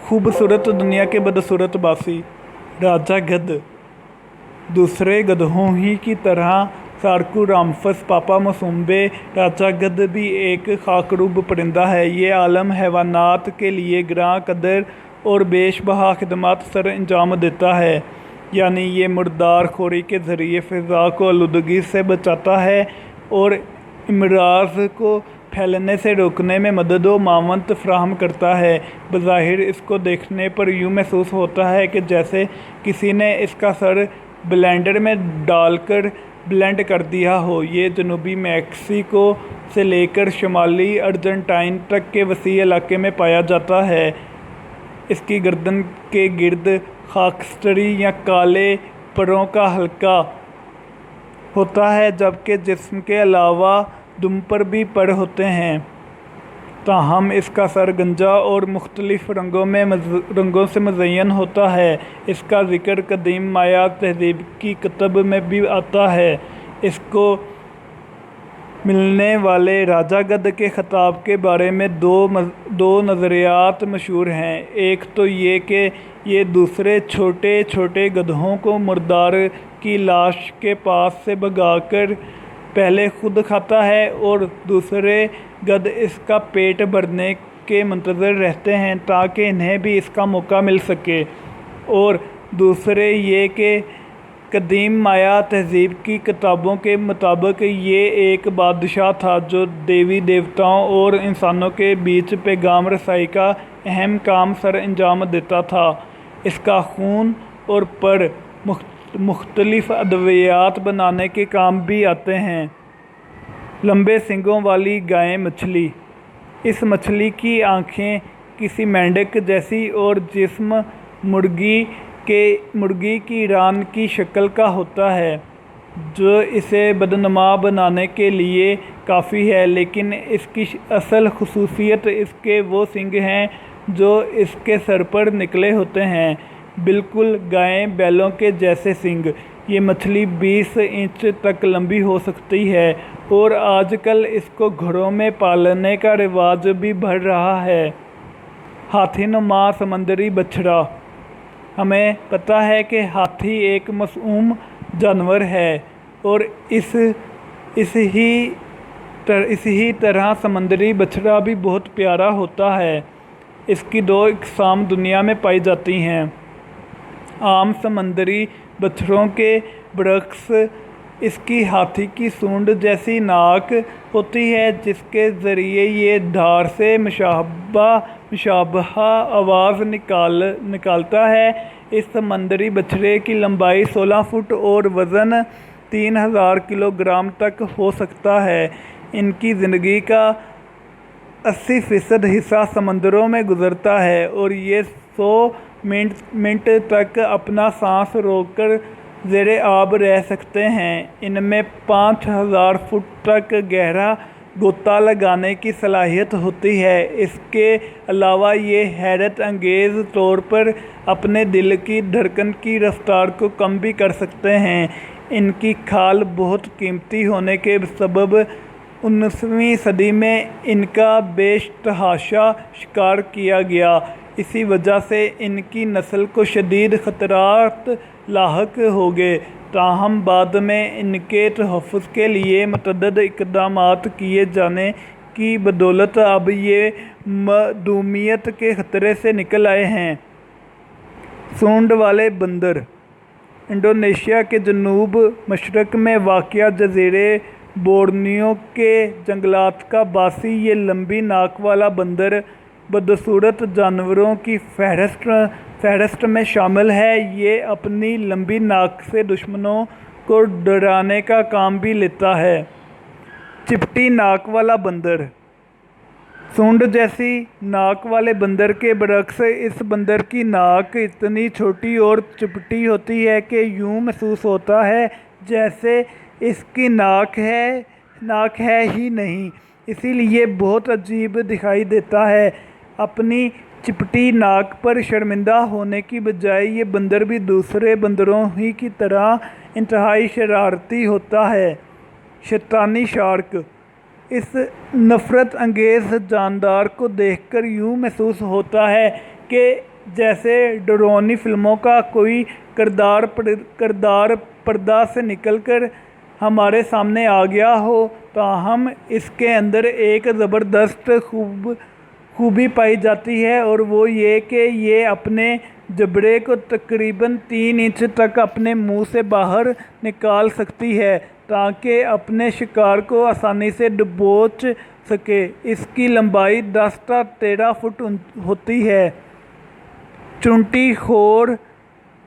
खूबसूरत दुनिया के बदसूरत बासी राजा गध दूसरे गधों ही की तरह सारकू रामफस पापा मसूम्बे राजा गध भी एक खाकरूब परिंदा है। ये आलम हैवानात के लिए ग्रां कदर और बेशबहा खिदमत सर अंजाम देता है, यानी ये मुर्दार खोरी के ज़रिए फ़िज़ा को आलूदगी से बचाता है और इमराज़ को फैलने से रोकने में मदद व मावनत फ़राहम करता है। बज़ाहिर इसको देखने पर यूँ महसूस होता है कि जैसे किसी ने इसका सर ब्लेंडर में डालकर ब्लेंड कर दिया हो। ये जनूबी मैक्सिको से लेकर शुमाली अर्जेंटाइन तक के वसी इलाके में पाया जाता है। इसकी गर्दन के गिर्द खाकस्तरी या काले परों का हल्का होता है, जबकि जिस्म के अलावा दुम पर भी पर होते हैं। ताहम इसका सर गंजा और मुख्तलिफ रंगों से मुज़य्यन होता है। इसका ज़िक्र कदीम माया तहज़ीब की किताब में भी आता है। इसको मिलने वाले राजा गध के ख़िताब के बारे में दो नज़रियात मशहूर हैं। एक तो ये कि ये दूसरे छोटे छोटे गधों को मुर्दार की लाश के पास से भगाकर पहले खुद खाता है और दूसरे गध इसका पेट भरने के मुंतज़र रहते हैं ताकि इन्हें भी इसका मौका मिल सके। और दूसरे ये कि कदीम माया तहज़ीब की किताबों के मुताबिक ये एक बादशाह था जो देवी देवताओं और इंसानों के बीच पैगाम रसाई का अहम काम सर अंजाम देता था। इसका खून और पर मुख्तलिफ अद्वियात बनाने के काम भी आते हैं। लंबे सींगों वाली गाय मछली। इस मछली की आँखें किसी मेंढक जैसी और जिस्म मुर्गी की रान की शक्ल का होता है, जो इसे बदनुमा बनाने के लिए काफ़ी है। लेकिन इसकी असल खुसूसियत इसके वो सींग हैं जो इसके सर पर निकले होते हैं, बिल्कुल गाय बैलों के जैसे सींग। ये मछली 20 इंच तक लंबी हो सकती है और आजकल इसको घरों में पालने का रिवाज भी बढ़ रहा है। हाथीनुमा समंदरी बछड़ा। हमें पता है कि हाथी एक मासूम जानवर है और इस ही तरह समंदरी बछड़ा भी बहुत प्यारा होता है। इसकी 2 इक़साम दुनिया में पाई जाती हैं। आम समंदरी बछड़ों के बरक्स इसकी हाथी की सूंड जैसी नाक होती है, जिसके ज़रिए ये धार से मुशाबहा आवाज़ निकालता है। इस समंदरी बछड़े की लंबाई 16 फुट और वज़न 3000 किलोग्राम तक हो सकता है। इनकी ज़िंदगी का 80% हिस्सा समंदरों में गुज़रता है और ये 100 मिनट तक अपना सांस रोककर ज़ेरे आब रह सकते हैं। इनमें 5000 फुट तक गहरा गोता लगाने की सलाहियत होती है। इसके अलावा ये हैरत अंगेज़ तौर पर अपने दिल की धड़कन की रफ्तार को कम भी कर सकते हैं। इनकी खाल बहुत कीमती होने के सबब 19वीं सदी में इनका बेतहाशा शिकार किया गया। इसी वजह से इनकी नस्ल को शदीद ख़तरात लाहक हो गए। ताहम बाद में इनके तहफ़्फ़ुज़ के लिए मुतअद्दिद इक़दामात किए जाने की बदौलत अब ये मदूमियत के ख़तरे से निकल आए हैं। सूंड वाले बंदर। इंडोनेशिया के जनूब मशरक़ में वाक़िआ जज़ीरे बोर्नियो के जंगलात का बासी ये लंबी नाक वाला बंदर बदसूरत जानवरों की फहरिस्त में शामिल है। ये अपनी लंबी नाक से दुश्मनों को डराने का काम भी लेता है। चिपटी नाक वाला बंदर। सूंड जैसी नाक वाले बंदर के बरक्स इस बंदर की नाक इतनी छोटी और चिपटी होती है कि यूँ महसूस होता है जैसे इसकी नाक है ही नहीं, इसीलिए बहुत अजीब दिखाई देता है। अपनी चिपटी नाक पर शर्मिंदा होने की बजाय ये बंदर भी दूसरे बंदरों ही की तरह इंतहाई शरारती होता है। शैतानी शार्क। इस नफ़रत अंगेज़ जानदार को देखकर यूँ महसूस होता है कि जैसे डरावनी फिल्मों का कोई किरदार पर्दा से निकलकर हमारे सामने आ गया हो, ताहम इसके अंदर एक ज़बरदस्त खूबी पाई जाती है, और वो ये कि ये अपने जबड़े को तकरीबन 3 इंच तक अपने मुंह से बाहर निकाल सकती है ताकि अपने शिकार को आसानी से दबोच सके। इसकी लंबाई 10 से 13 फुट होती है। चूंटी खोर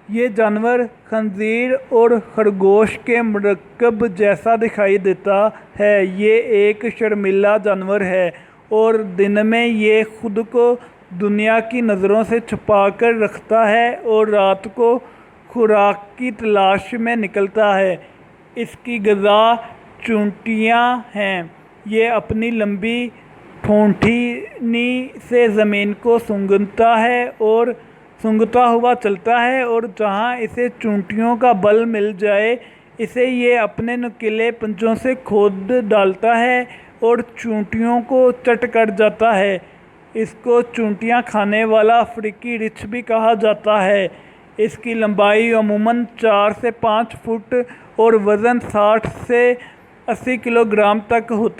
ये जानवर खंजीर और खरगोश के मरकब जैसा दिखाई देता है। ये एक शर्मीला जानवर है और दिन में ये खुद को दुनिया की नज़रों से छुपा कर रखता है और रात को खुराक की तलाश में निकलता है। इसकी ग़िज़ा चूंटियाँ हैं। ये अपनी लंबी ठूंठनी से ज़मीन को सूंघता हुआ चलता है, और जहाँ इसे चूंटियों का बल मिल जाए इसे ये अपने नुकीले पंजों से खोद डालता है और चूंटियों को चट कर जाता है। इसको चूंटियाँ खाने वाला अफ्रीकी रिछ भी कहा जाता है। इसकी लंबाई अमूमन 4 से 5 फुट और वज़न 60 से 80 किलोग्राम तक होता है।